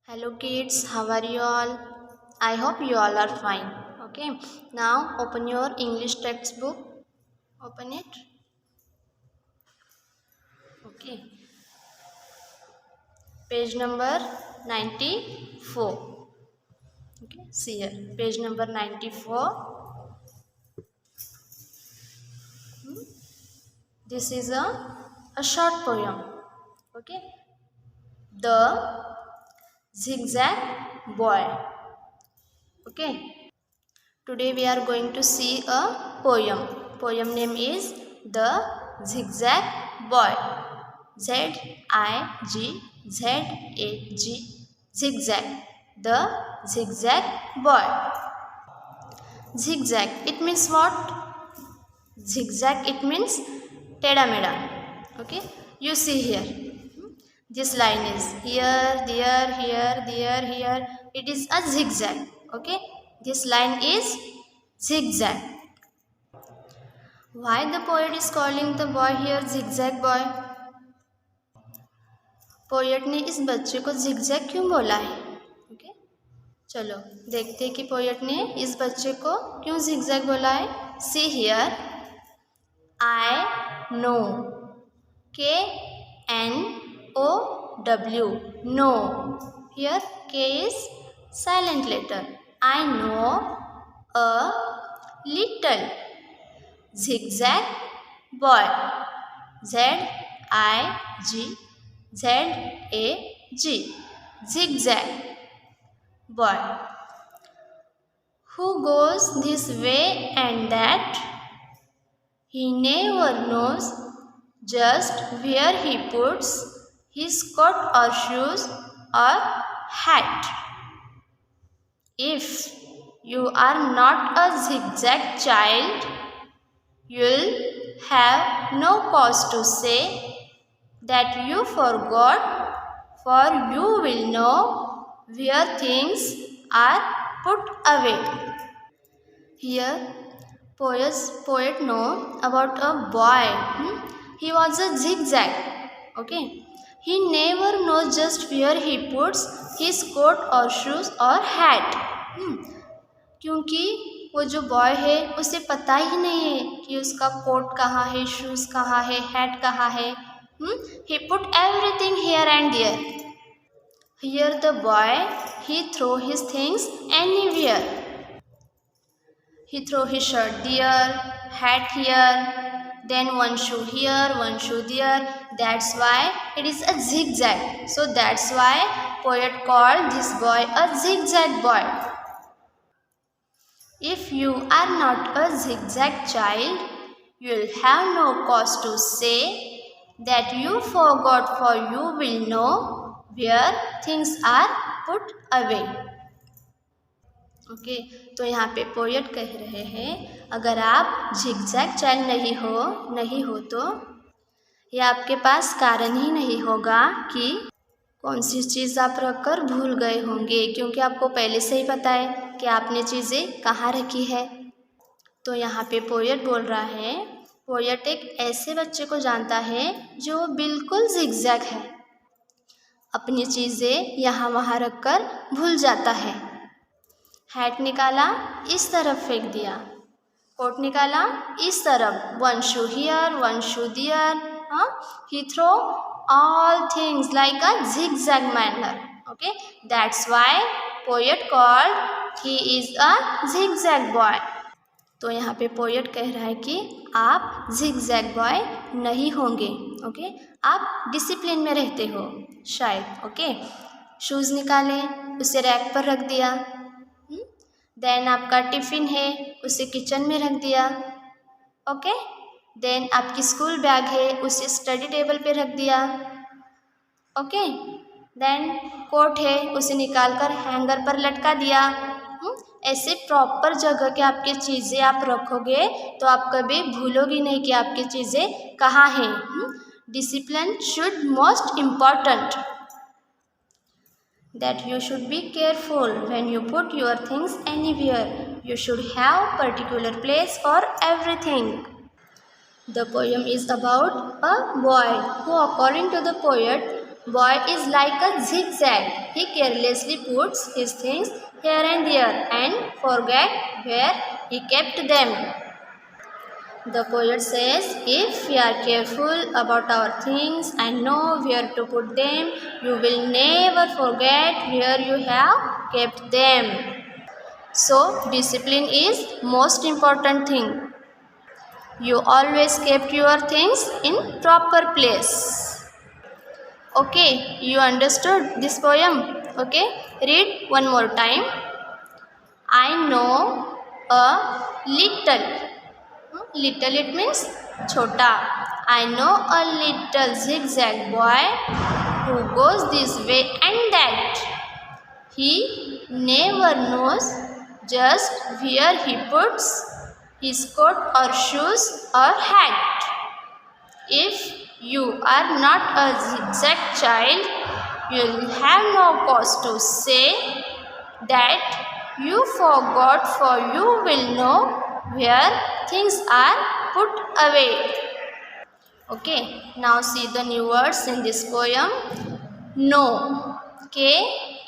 Hello kids, how are you all? I hope you all are fine. Okay, now open your English textbook. Open it. Okay, page number 94. Okay, see here, page number 94. This is a short poem. Okay, The Zigzag Boy. Okay, today we are going to see a poem. Poem name is The Zigzag Boy. Zigzag, zigzag, the zigzag boy. Zigzag, it means what? Zigzag, it means teda meda. Okay, you see here, this line is here, there, here, there, here. It is a zigzag. Okay, this line is zigzag. Why the poet is calling the boy here zigzag boy? Poet ने इस बच्चे को zigzag क्यों बोला है? Okay, चलो देखते हैं कि पोएट ने इस बच्चे को क्यों zigzag बोला है. See here, I know, K-N-O-W, know. Here K is silent letter. I know a little zigzag boy. Z-I-G-Z-A-G, zigzag boy, who goes this way and that. He never knows just where he puts his coat or shoes or hat. If you are not a zigzag child, you'll have no cause to say that you forgot, for you will know where things are put away. Here, poet know about a boy. He was a zigzag. Okay, he never knows just where he puts his coat or shoes or hat. क्योंकि वो जो boy है उसे पता ही नहीं है कि उसका कोट कहाँ है, शूज़ कहाँ है, हैट कहाँ है. He put everything here and there. Here the boy, he throw his things anywhere. He throw his shirt there, hat here, then one shoe here, one shoe there. That's why it is a zigzag. So that's why poet called this boy a zigzag boy. If you are not a zigzag child, you will have no cause to say that you forgot, for you will know where things are put away. Okay, तो यहाँ पे poet कह रहे हैं अगर आप zigzag child नहीं हो तो ये आपके पास कारण ही नहीं होगा कि कौन सी चीज़ आप रखकर भूल गए होंगे, क्योंकि आपको पहले से ही पता है कि आपने चीज़ें कहाँ रखी है. तो यहाँ पे पोएट बोल रहा है, पोएट एक ऐसे बच्चे को जानता है जो बिल्कुल zigzag है, अपनी चीज़ें यहाँ वहाँ रखकर भूल जाता है. हैट निकाला, इस तरफ फेंक दिया. कोट निकाला, इस तरफ. One shoe here, one shoe there. He throw all things like a zigzag manner. Okay, that's why poet called he is a zigzag boy. तो यहाँ पे पोएट कह रहा है कि आप zigzag boy नहीं होंगे. ओके, आप डिसिप्लिन में रहते हो शायद. ओके, शूज़ निकाले, उसे रैक पर रख दिया. देन आपका टिफ़िन है, उसे किचन में रख दिया. ओके, देन आपकी स्कूल बैग है, उसे स्टडी टेबल पे रख दिया. ओके, देन कोट है, उसे निकाल कर हैंगर पर लटका दिया. ऐसे प्रॉपर जगह के आपकी चीज़ें आप रखोगे तो आप कभी भूलोगी नहीं कि आपकी चीज़ें कहाँ हैं. Discipline should most important. That you should be careful when you put your things anywhere. You should have particular place for everything. The poem is about a boy who, according to the poet, Boy is like a zigzag. He carelessly puts his things here and there and forget where he kept them. The poet says, if we are careful about our things and know where to put them, you will never forget where you have kept them. So, discipline is most important thing. You always kept your things in proper place. Okay, you understood this poem? Okay, read one more time. I know a little. Little it means chota. I know a little zigzag boy who goes this way and that. He never knows just where he puts his coat or shoes or hat. If you are not a zigzag child, you'll have no cause to say that you forgot, for you will know where things are put away. Okay, now see the new words in this poem. Know, K-N-O-W,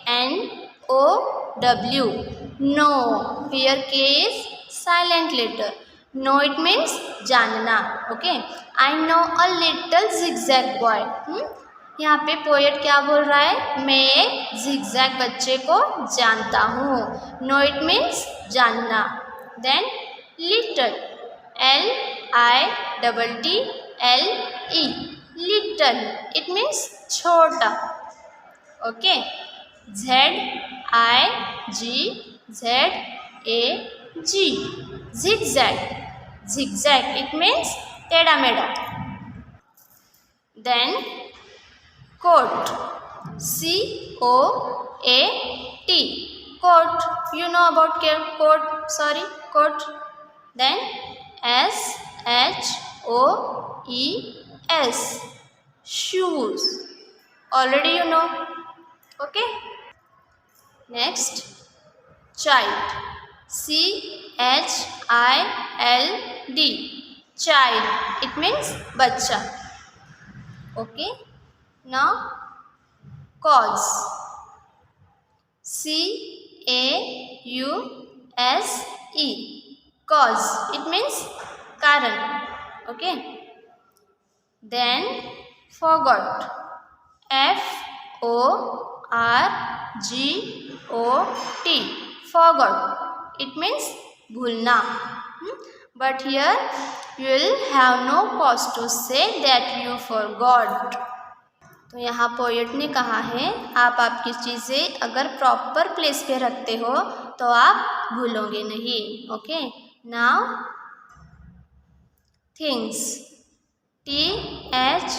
know. Here K is silent letter. Know it means जानना. Okay, I know a little zigzag boy. यहाँ पे poet क्या बोल रहा है? मैं एक zigzag बच्चे को जानता हूँ. Know it means जानना. Then little, L-I-T-T-L-E, little, it means छोटा. Okay, Z-I-G-Z-A-G, zigzag. Zigzag, it means टेढ़ा मेढ़ा. Then coat, C-O-A-T, coat. You know about coat, sorry, coat. Then S-H-O-E-S, shoes. Already you know. Okay. Next, child, C-H-I-L-D, child. It means bachcha. Okay. Now, cause, C-A-U-S-E, cause. It means karan. Okay. Then forgot, F-O-R-G-O-T, forgot. It means भूलना. But here you will have no cause to say that you forgot. तो यहाँ poet ने कहा है, आप आपकी चीज़ें अगर प्रॉपर प्लेस पे रखते हो तो आप भूलोगे नहीं. Okay, now things, T-H-I-N-G-S,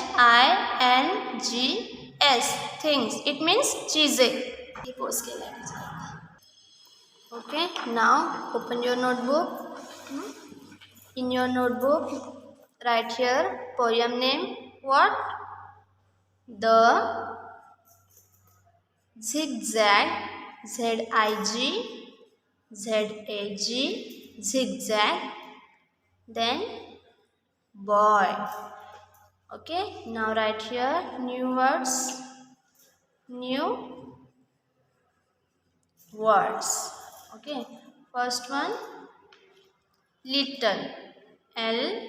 things. It means चीज़ें. पोज के लग जाएगा. Okay, now open your notebook. In your notebook, write here poem name. What? The zigzag, Z-I-G-Z-A-G, zigzag. Then boy. Okay, now write here new words. Okay, first one, little, L-I-T-T-L-E,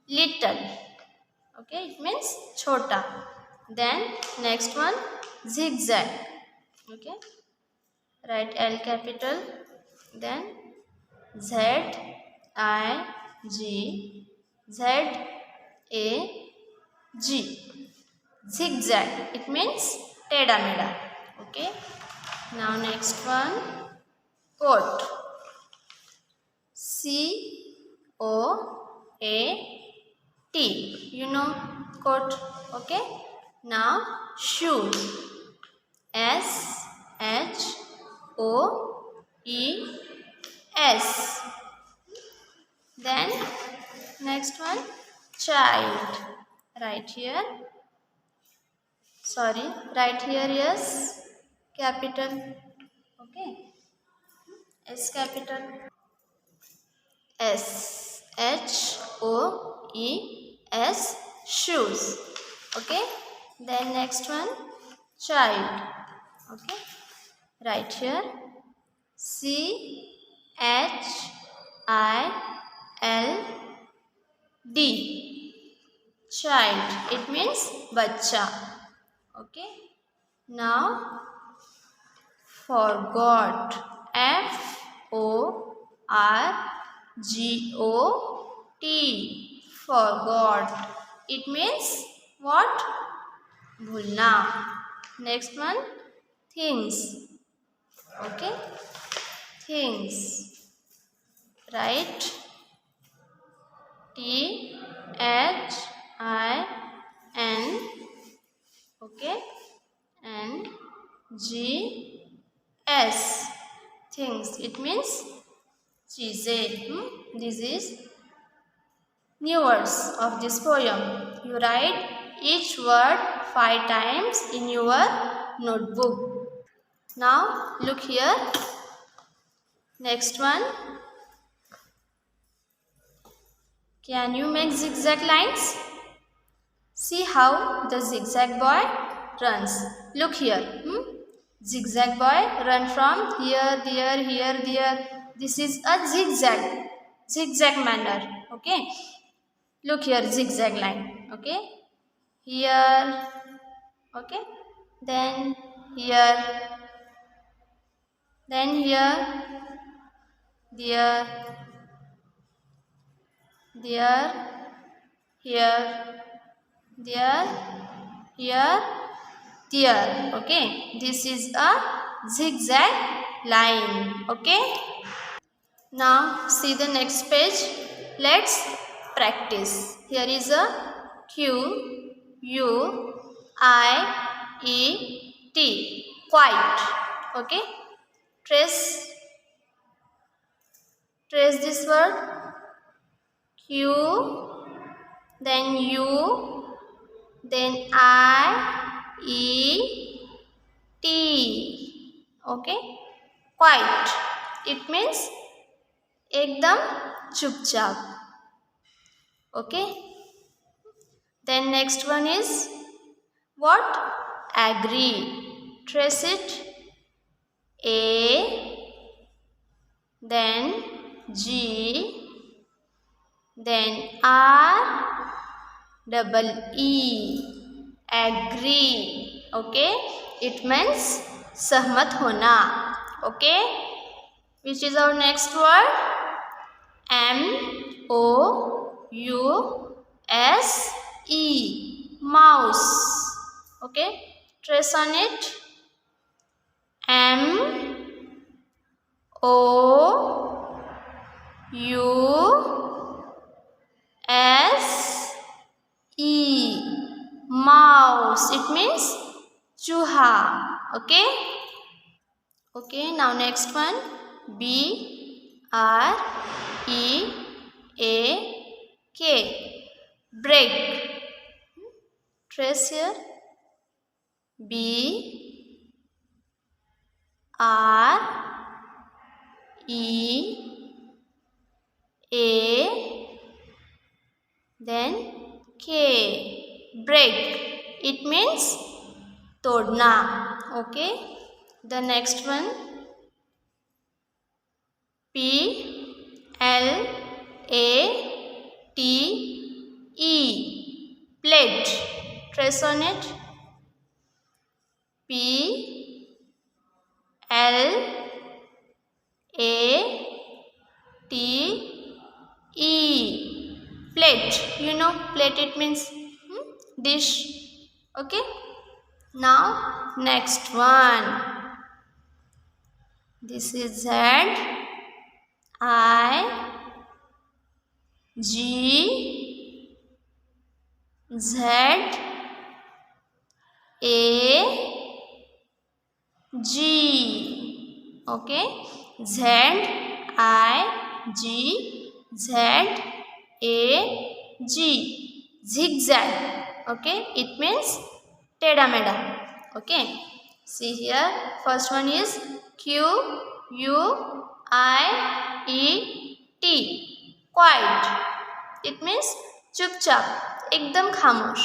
little. Okay, it means chota. Then next one, zigzag. Okay, write L capital. Then Z-I-G-Z-A-G, zigzag. It means टेढ़ा मेढ़ा. Okay, now next one, coat, C-O-A-T, you know coat. Okay, now shoes, S-H-O-E-S. Then next one, child. Right here. Sorry, right here yes, capital. Okay, S capital. H-O-E-S, shoes. Okay, then next one, child. Okay, right here, C-H-I-L-D, child. It means bachcha. Okay, now forgot, F-O-R-G-O-T, forgot. It means what? भूलना. Next one, things. Okay, things. Right, T-H-I-N, okay, and G-S, things. It means चीज़ें. This is new words of this poem. You write each word 5 times in your notebook. Now look here. Next one. Can you make zigzag lines? See how the zigzag boy runs. Look here. Zigzag boy run from here, there, here, there. This is a zigzag manner. Okay. Look here, zigzag line. Okay. Here. Okay. Then here. Then here. There. There. Here. There. Here. There. Okay. This is a zigzag line. Okay. Now see the next page. Let's practice. Here is a Q-U-I-E-T, quiet. Okay. Trace this word. Q, then U, then I-E-T. Okay. Quiet. It means एकदम चुपचाप. Okay. Then next one is what? Agree. Trace it. A, then G, then R, double E. Agree. Okay. It means सहमत होना. Okay. Which is our next word? M-O-U-S-E, mouse. Okay, trace on it. M-O-U-S-E, mouse. It means चूहा. Okay. Okay, now next one, B-R-E-A-K, break. Trace here. B-R-E-A, then K, break. It means तोड़ना. Okay. The next one, P-L-A-T-E, plate. Trace on it. P-L-A-T-E, plate. You know, plate it means dish. Okay. Now next one. This is Z, I, G, Z, A, G. Okay. Z, I, G, Z, A, G. Zigzag. Okay. It means टेढ़ा मेढ़ा. Okay. See here. First one is Q-U-I-E-T, quiet. It means चुपचाप, एकदम खामोश.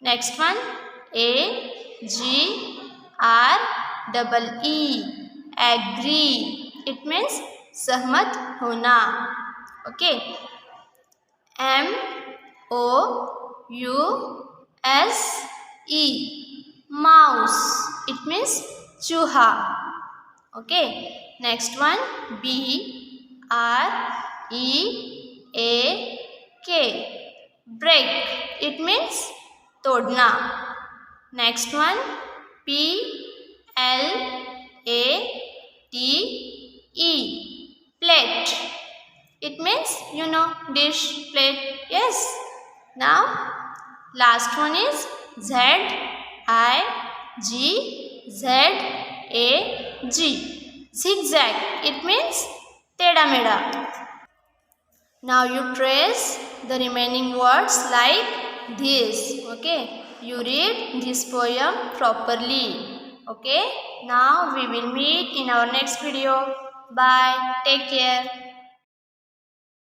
Next one, AGREE, agree. It means सहमत होना. Okay. MOUSE, mouse. It means चूहा. Okay. Next one, BREAK, break. It means तोड़ना. Next one, PLATE, plate. It means dish, plate. Yes. Now last one is ZIGZAG, zigzag. It means टेढ़ा मेढ़ा. Now you trace the remaining words like this. Okay. You read this poem properly. Okay. Now we will meet in our next video. Bye. Take care.